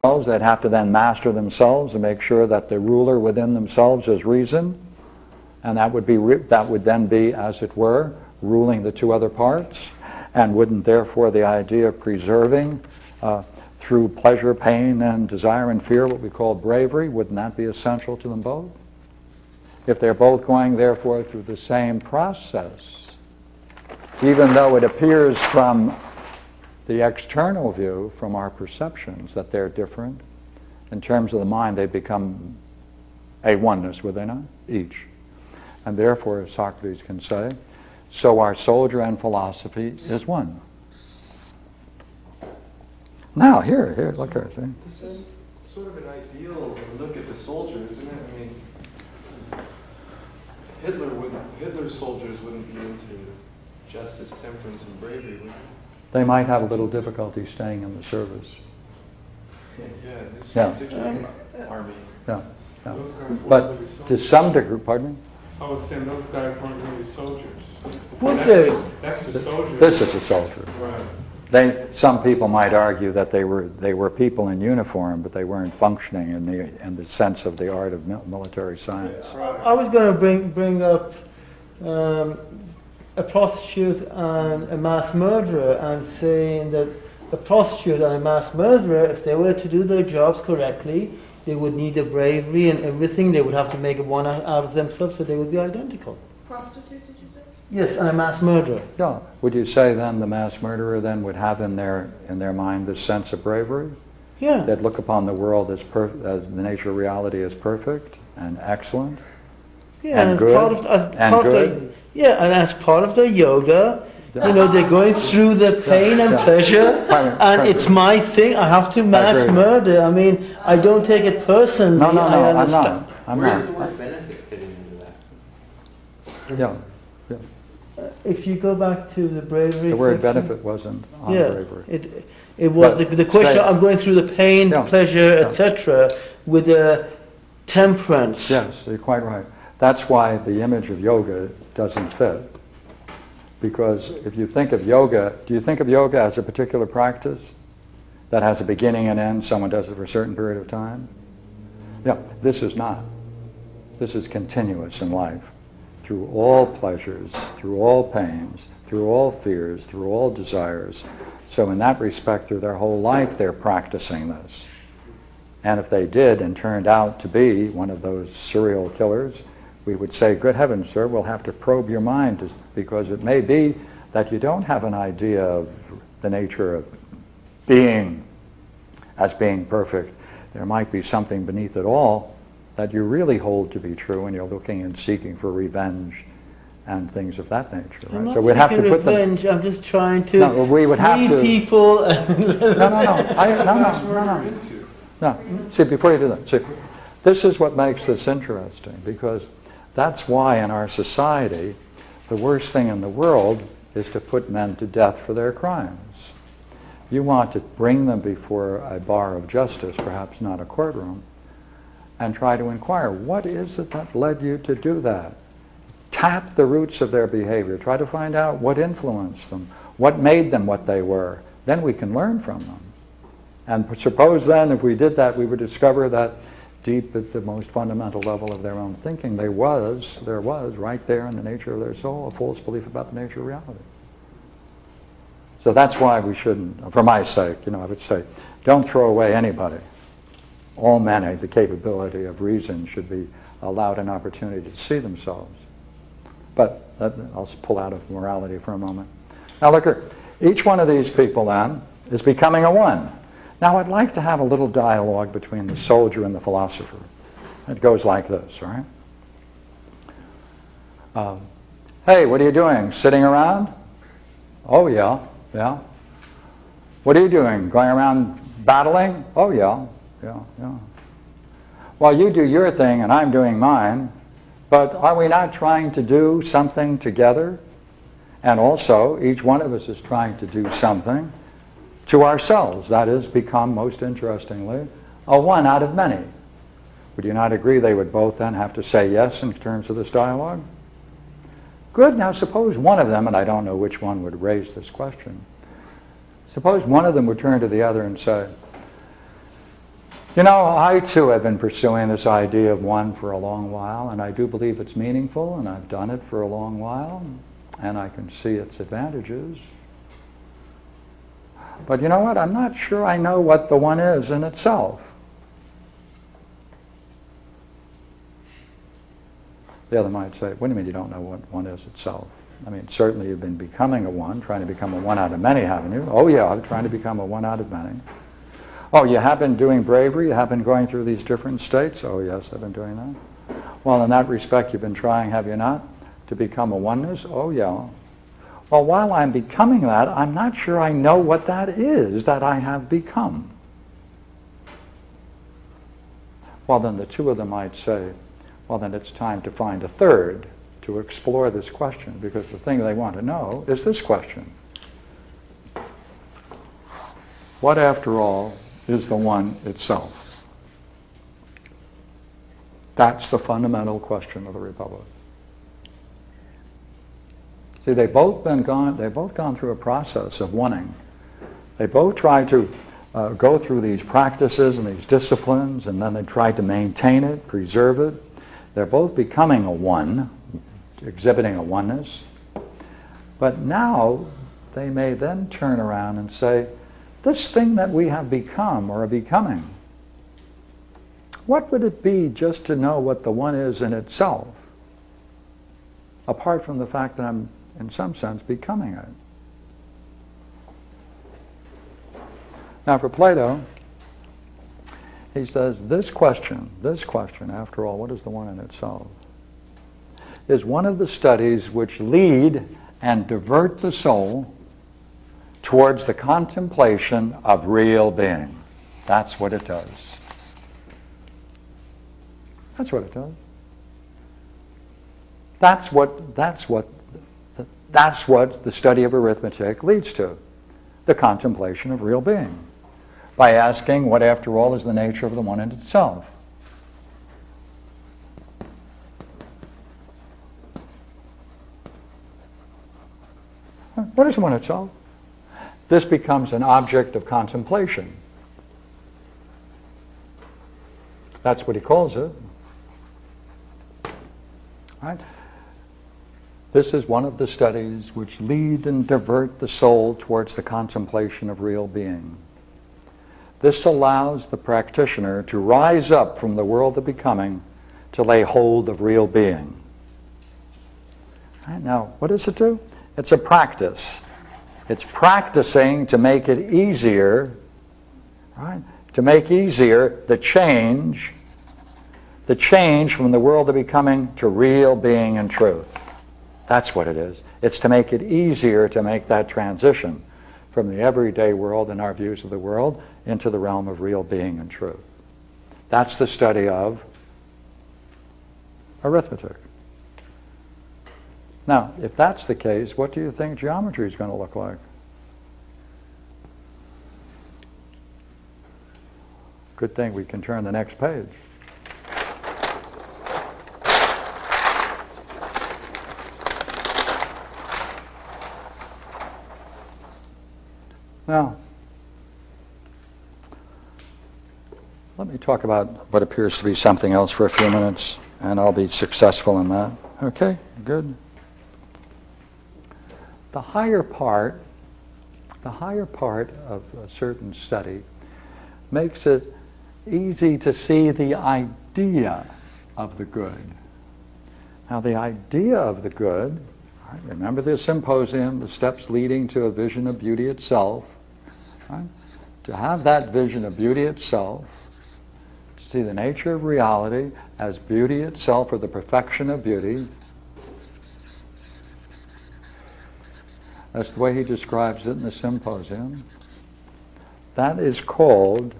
they'd have to then master themselves and make sure that the ruler within themselves is reason, and that would then be, as it were, ruling the two other parts. And wouldn't therefore the idea of preserving through pleasure, pain, and desire and fear, what we call bravery, wouldn't that be essential to them both? If they're both going therefore through the same process, even though it appears from the external view, from our perceptions, that they're different, in terms of the mind they become a oneness, would they not? Each. And therefore, as Socrates can say, so our soldier and philosophy is one. Now, here, look here, see? This is sort of an ideal look at the soldier, isn't it? I mean, Hitler's soldiers wouldn't be into justice, temperance, and bravery, would they? They might have a little difficulty staying in the service. Yeah, this particular army. Yeah. Those guys weren't But really to soldiers. some degree, pardon me? I was saying those guys weren't really soldiers. That's the soldier. This is a soldier. Right. Some people might argue that they were people in uniform, but they weren't functioning in the sense of the art of military science. I was going to bring up a prostitute and a mass murderer, and saying that a prostitute and a mass murderer, if they were to do their jobs correctly, they would need the bravery and everything. They would have to make one out of themselves, so they would be identical. Prostitute, did you say? Yes, and a mass murderer. Yeah. Would you say then the mass murderer then would have in their mind this sense of bravery? Yeah. They'd look upon the world as the nature of reality as perfect and excellent. Yeah, and as good, part of good. and as part of their yoga, you know, they're going through the pain and pleasure, and it's my thing. I have to mass murder. I mean, I don't take it personally. No, I I'm understand. not. Where's the word benefit fitting into that? Yeah. If you go back to the bravery, The word section, benefit wasn't on bravery. It was But the question. stay- I'm going through the pain, pleasure, etc., with the temperance. Yes, you're quite right. That's why the image of yoga doesn't fit. Because if you think of yoga, do you think of yoga as a particular practice that has a beginning and end? Someone does it for a certain period of time? Yeah, this is not. This is continuous in life. Through all pleasures, through all pains, through all fears, through all desires. So in that respect, through their whole life, they're practicing this. And if they did and turned out to be one of those serial killers, we would say, good heavens, sir, we'll have to probe your mind, because it may be that you don't have an idea of the nature of being as being perfect. There might be something beneath it all that you really hold to be true, and you're looking and seeking for revenge and things of that nature. I'm Right? not So we'd have to seeking put them. revenge. I'm just trying to No, we would have free to. people. No. See, before you do that, see, this is what makes this interesting, because that's why in our society, the worst thing in the world is to put men to death for their crimes. You want to bring them before a bar of justice, perhaps not a courtroom, and try to inquire, what is it that led you to do that? Tap the roots of their behavior. Try to find out what influenced them, what made them what they were. Then we can learn from them. And suppose then, if we did that, we would discover that deep at the most fundamental level of their own thinking, there was, right there in the nature of their soul, a false belief about the nature of reality. So that's why we shouldn't, for my sake, I would say, don't throw away anybody. All men have the capability of reason, should be allowed an opportunity to see themselves. But I'll pull out of morality for a moment. Now look here, each one of these people then is becoming a one. Now I'd like to have a little dialogue between the soldier and the philosopher. It goes like this, all right? Hey, what are you doing? Sitting around? Oh yeah. What are you doing? Going around battling? Oh yeah. Well, you do your thing and I'm doing mine, but are we not trying to do something together? And also, each one of us is trying to do something to ourselves. That is, become, most interestingly, a one out of many. Would you not agree they would both then have to say yes in terms of this dialogue? Good. Now suppose one of them, and I don't know which one would raise this question, suppose one of them would turn to the other and say, You know, I too have been pursuing this idea of one for a long while, and I do believe it's meaningful, and I've done it for a long while, and I can see its advantages. But you know what? I'm not sure I know what the one is in itself. The other might say, what do you mean you don't know what one is itself? I mean, certainly you've been becoming a one, trying to become a one out of many, haven't you? Oh yeah, I'm trying to become a one out of many. Oh, you have been doing bravery? You have been going through these different states? Oh yes, I've been doing that. Well, in that respect, you've been trying, have you not, to become a oneness? Oh yeah. Well, while I'm becoming that, I'm not sure I know what that is that I have become. Well, then the two of them might say, well, then it's time to find a third to explore this question, because the thing they want to know is this question. What, after all, is the one itself? That's the fundamental question of the Republic. See, they've both gone through a process of oneing. They both tried to go through these practices and these disciplines, and then they tried to maintain it, preserve it. They're both becoming a one, exhibiting a oneness. But now they may then turn around and say, this thing that we have become or are becoming, what would it be just to know what the one is in itself, apart from the fact that I'm, in some sense, becoming it? Now for Plato, he says this question, after all, what is the one in itself, is one of the studies which lead and divert the soul towards the contemplation of real being. That's what it does. That's what it does. That's what the study of arithmetic leads to, the contemplation of real being, by asking what, after all, is the nature of the one in itself. What is the one itself? This becomes an object of contemplation. That's what he calls it. Right? This is one of the studies which lead and divert the soul towards the contemplation of real being. This allows the practitioner to rise up from the world of becoming to lay hold of real being. Right? Now, what does it do? It's a practice. It's practicing to make it easier, right? To make easier the change from the world of becoming to real being and truth. That's what it is. It's to make it easier to make that transition from the everyday world and our views of the world into the realm of real being and truth. That's the study of arithmetic. Now, if that's the case, what do you think geometry is going to look like? Good thing we can turn the next page. Now, let me talk about what appears to be something else for a few minutes, and I'll be successful in that. Okay, good. The higher part of a certain study makes it easy to see the idea of the good. Now, the idea of the good, right, remember the symposium, the steps leading to a vision of beauty itself. Right? To have that vision of beauty itself, to see the nature of reality as beauty itself, or the perfection of beauty. That's the way he describes it in the symposium. That is called